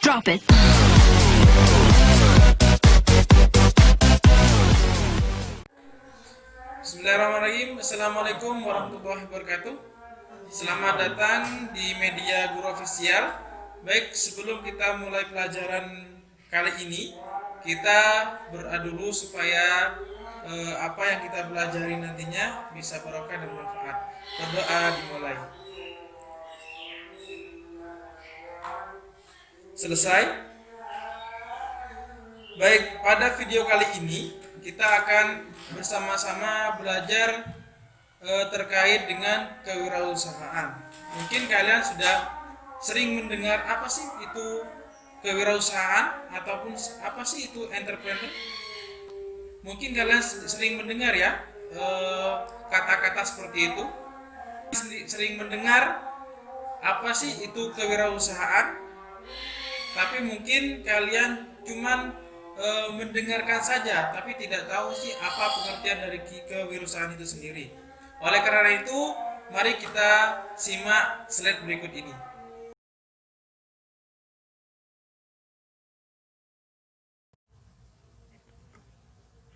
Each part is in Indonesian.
Drop it. Bismillahirrahmanirrahim. Assalamualaikum warahmatullahi wabarakatuh. Selamat datang di media Guru Official. Baik, sebelum kita mulai pelajaran kali ini, kita berdoa dulu supaya apa yang kita pelajari nantinya bisa barokah dan bermanfaat. Berdoa dimulai. Selesai. Baik, pada video kali ini kita akan bersama-sama belajar terkait dengan kewirausahaan. Mungkin kalian sudah sering mendengar apa sih itu kewirausahaan ataupun apa sih itu entrepreneur. Mungkin kalian sering mendengar ya kata-kata seperti itu. Sering mendengar apa sih itu kewirausahaan, tapi mungkin kalian cuman mendengarkan saja, tapi tidak tahu sih apa pengertian dari kewirausahaan itu sendiri. Oleh karena itu, mari kita simak slide berikut ini.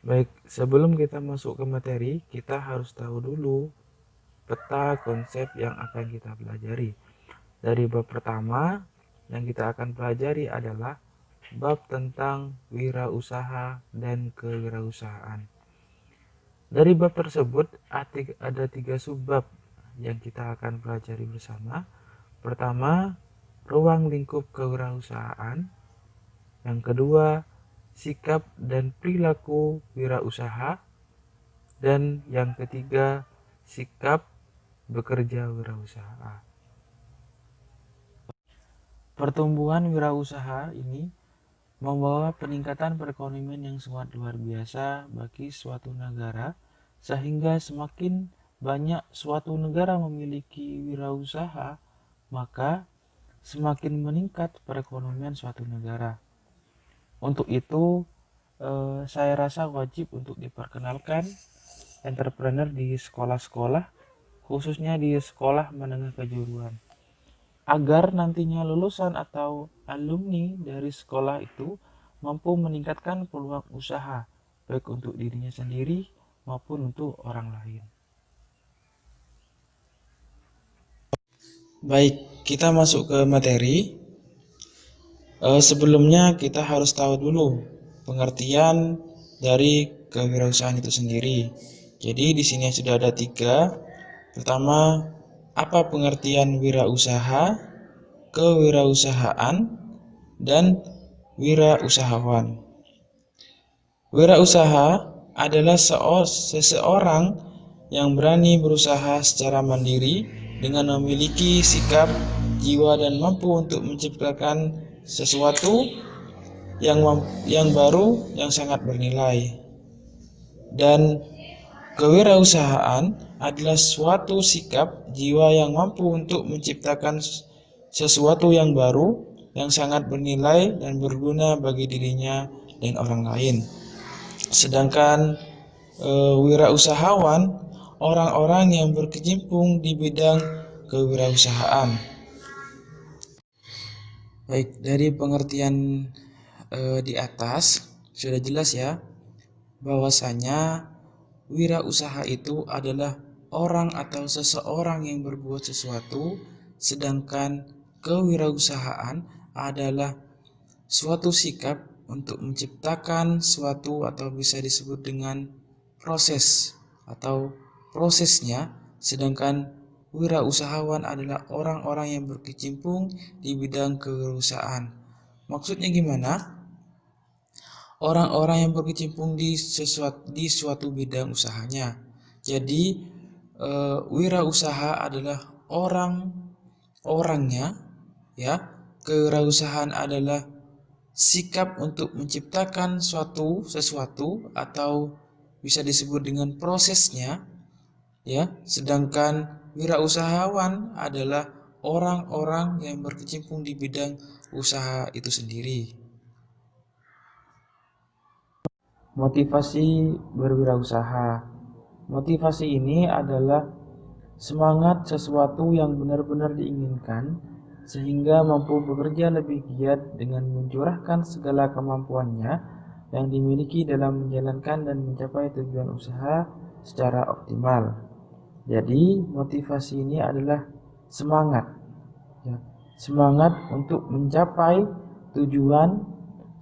Baik, sebelum kita masuk ke materi, kita harus tahu dulu peta konsep yang akan kita pelajari. Dari bab pertama yang kita akan pelajari adalah bab tentang wirausaha dan kewirausahaan. Dari bab tersebut ada 3 subbab yang kita akan pelajari bersama. Pertama, ruang lingkup kewirausahaan. Yang kedua, sikap dan perilaku wirausaha. Dan yang ketiga, sikap bekerja wirausaha. Pertumbuhan wirausaha ini membawa peningkatan perekonomian yang sangat luar biasa bagi suatu negara, sehingga semakin banyak suatu negara memiliki wirausaha, maka semakin meningkat perekonomian suatu negara. Untuk itu, saya rasa wajib untuk diperkenalkan entrepreneur di sekolah-sekolah, khususnya di sekolah menengah kejuruan, agar nantinya lulusan atau alumni dari sekolah itu mampu meningkatkan peluang usaha, baik untuk dirinya sendiri maupun untuk orang lain. Baik, kita masuk ke materi. Sebelumnya kita harus tahu dulu pengertian dari kewirausahaan itu sendiri. Jadi di sini sudah ada 3. Pertama, apa pengertian wirausaha, kewirausahaan, dan wirausahawan. Wirausaha adalah seseorang yang berani berusaha secara mandiri dengan memiliki sikap, jiwa, dan mampu untuk menciptakan sesuatu yang baru yang sangat bernilai. Dan kewirausahaan adalah suatu sikap jiwa yang mampu untuk menciptakan sesuatu yang baru yang sangat bernilai dan berguna bagi dirinya dan orang lain. Sedangkan wirausahawan orang-orang yang berkecimpung di bidang kewirausahaan. Baik, dari pengertian di atas sudah jelas ya bahwasanya wirausaha itu adalah orang atau seseorang yang berbuat sesuatu, sedangkan kewirausahaan adalah suatu sikap untuk menciptakan suatu atau bisa disebut dengan proses atau prosesnya, sedangkan wirausahawan adalah orang-orang yang berkecimpung di bidang kewirausahaan. Maksudnya gimana? Orang-orang yang berkecimpung di suatu bidang usahanya. Jadi wirausaha adalah orangnya, ya. Kewirausahaan adalah sikap untuk menciptakan sesuatu atau bisa disebut dengan prosesnya, ya. Sedangkan wirausahawan adalah orang-orang yang berkecimpung di bidang usaha itu sendiri. Motivasi berwirausaha. Motivasi ini adalah semangat sesuatu yang benar-benar diinginkan, sehingga mampu bekerja lebih giat dengan mencurahkan segala kemampuannya yang dimiliki dalam menjalankan dan mencapai tujuan usaha secara optimal. Jadi, motivasi ini adalah semangat, ya, semangat untuk mencapai tujuan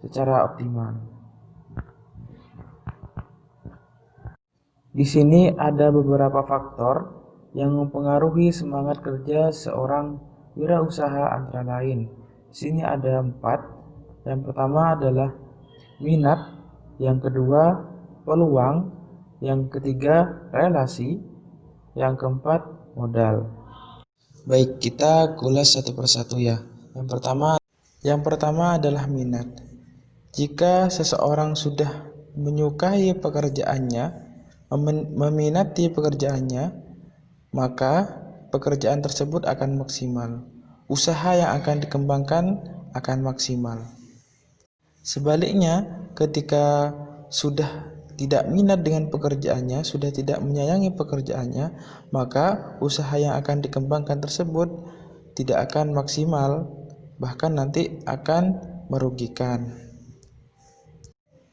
secara optimal. Di sini ada beberapa faktor yang mempengaruhi semangat kerja seorang wirausaha antara lain. Di sini ada 4. Yang pertama adalah minat, yang kedua peluang, yang ketiga relasi, yang keempat modal. Baik, kita kulas satu persatu ya. Yang pertama adalah minat. Jika seseorang sudah menyukai pekerjaannya, meminati pekerjaannya, maka pekerjaan tersebut akan maksimal. Usaha yang akan dikembangkan akan maksimal. Sebaliknya, ketika sudah tidak minat dengan pekerjaannya, sudah tidak menyayangi pekerjaannya, maka usaha yang akan dikembangkan tersebut tidak akan maksimal, bahkan nanti akan merugikan.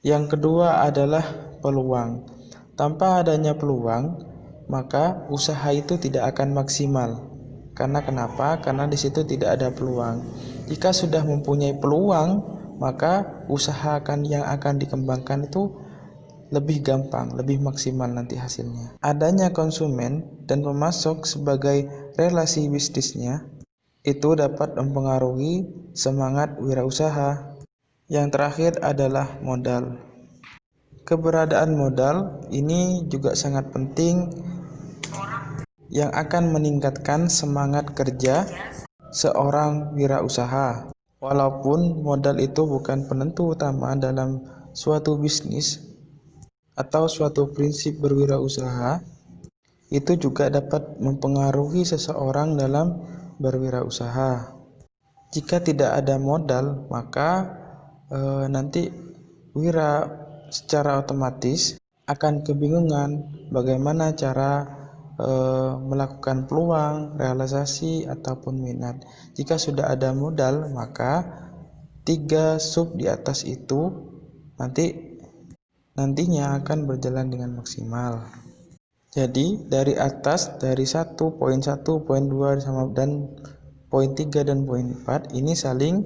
Yang kedua adalah peluang. Tanpa adanya peluang, maka usaha itu tidak akan maksimal. Karena kenapa? Karena di situ tidak ada peluang. Jika sudah mempunyai peluang, maka usaha yang akan dikembangkan itu lebih gampang, lebih maksimal nanti hasilnya. Adanya konsumen dan pemasok sebagai relasi bisnisnya itu dapat mempengaruhi semangat wirausaha. Yang terakhir adalah modal. Keberadaan modal ini juga sangat penting yang akan meningkatkan semangat kerja seorang wirausaha. Walaupun modal itu bukan penentu utama dalam suatu bisnis atau suatu prinsip berwirausaha, itu juga dapat mempengaruhi seseorang dalam berwirausaha. Jika tidak ada modal, maka nanti wira secara otomatis akan kebingungan bagaimana cara melakukan peluang, realisasi ataupun minat. Jika sudah ada modal, maka 3 sub di atas itu nantinya akan berjalan dengan maksimal. Jadi dari atas, dari 1, poin 1, poin 2 dan poin 3 dan poin 4 ini saling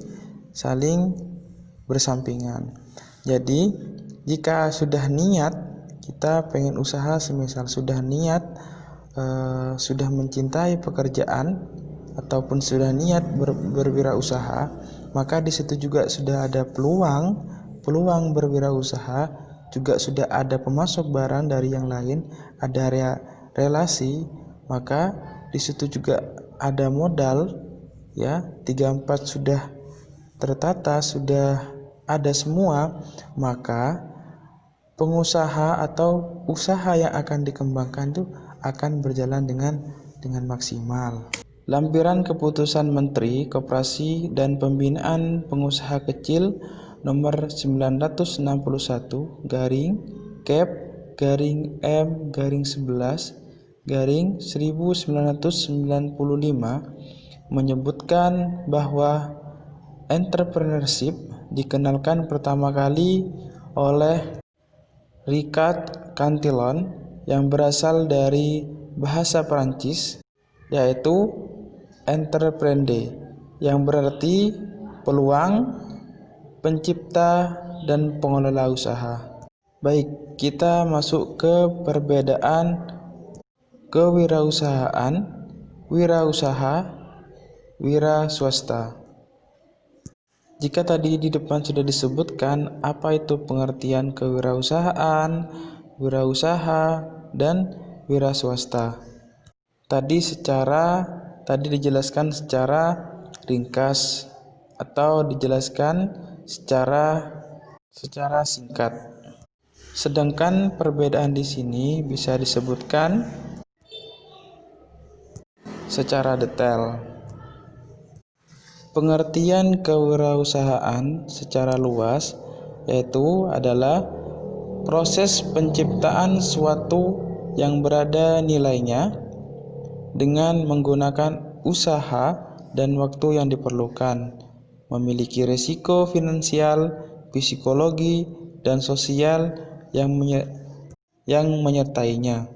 bersampingan. Jadi jika sudah niat kita pengen usaha, semisal sudah niat sudah mencintai pekerjaan ataupun sudah niat berwirausaha, maka di situ juga sudah ada peluang berwirausaha, juga sudah ada pemasok barang dari yang lain, ada relasi, maka di situ juga ada modal, ya. 3, 4 sudah tertata, sudah ada semua, maka pengusaha atau usaha yang akan dikembangkan itu akan berjalan dengan maksimal. Lampiran Keputusan Menteri Koperasi dan Pembinaan Pengusaha Kecil nomor 961 Kep M 11 1995 menyebutkan bahwa entrepreneurship dikenalkan pertama kali oleh Ricard Cantillon yang berasal dari bahasa Perancis, yaitu entreprendre, yang berarti peluang, pencipta, dan pengelola usaha. Baik, kita masuk ke perbedaan kewirausahaan, wirausaha, wira swasta. Jika tadi di depan sudah disebutkan apa itu pengertian kewirausahaan, wirausaha, dan wira swasta. Tadi dijelaskan secara ringkas atau dijelaskan secara singkat. Sedangkan perbedaan di sini bisa disebutkan secara detail. Pengertian kewirausahaan secara luas yaitu adalah proses penciptaan suatu yang berada nilainya dengan menggunakan usaha dan waktu yang diperlukan, memiliki risiko finansial, psikologi, dan sosial yang menyertainya,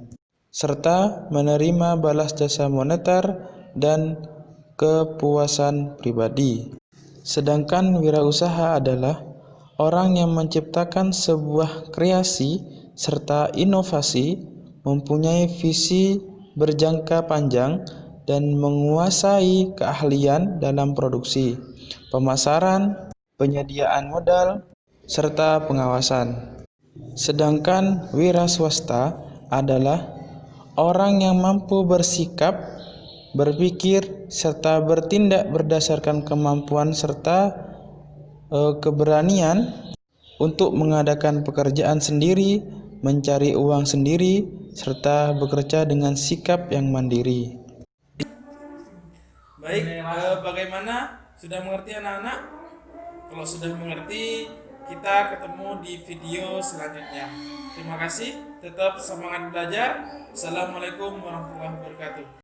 serta menerima balas jasa moneter dan kepuasan pribadi. Sedangkan wirausaha adalah orang yang menciptakan sebuah kreasi serta inovasi, mempunyai visi berjangka panjang, dan menguasai keahlian dalam produksi, pemasaran, penyediaan modal, serta pengawasan. Sedangkan wira swasta adalah orang yang mampu bersikap, berpikir, serta bertindak berdasarkan kemampuan serta keberanian untuk mengadakan pekerjaan sendiri, mencari uang sendiri, serta bekerja dengan sikap yang mandiri. Baik, bagaimana? Sudah mengerti anak-anak? Kalau sudah mengerti, kita ketemu di video selanjutnya. Terima kasih, tetap semangat belajar. Assalamualaikum warahmatullahi wabarakatuh.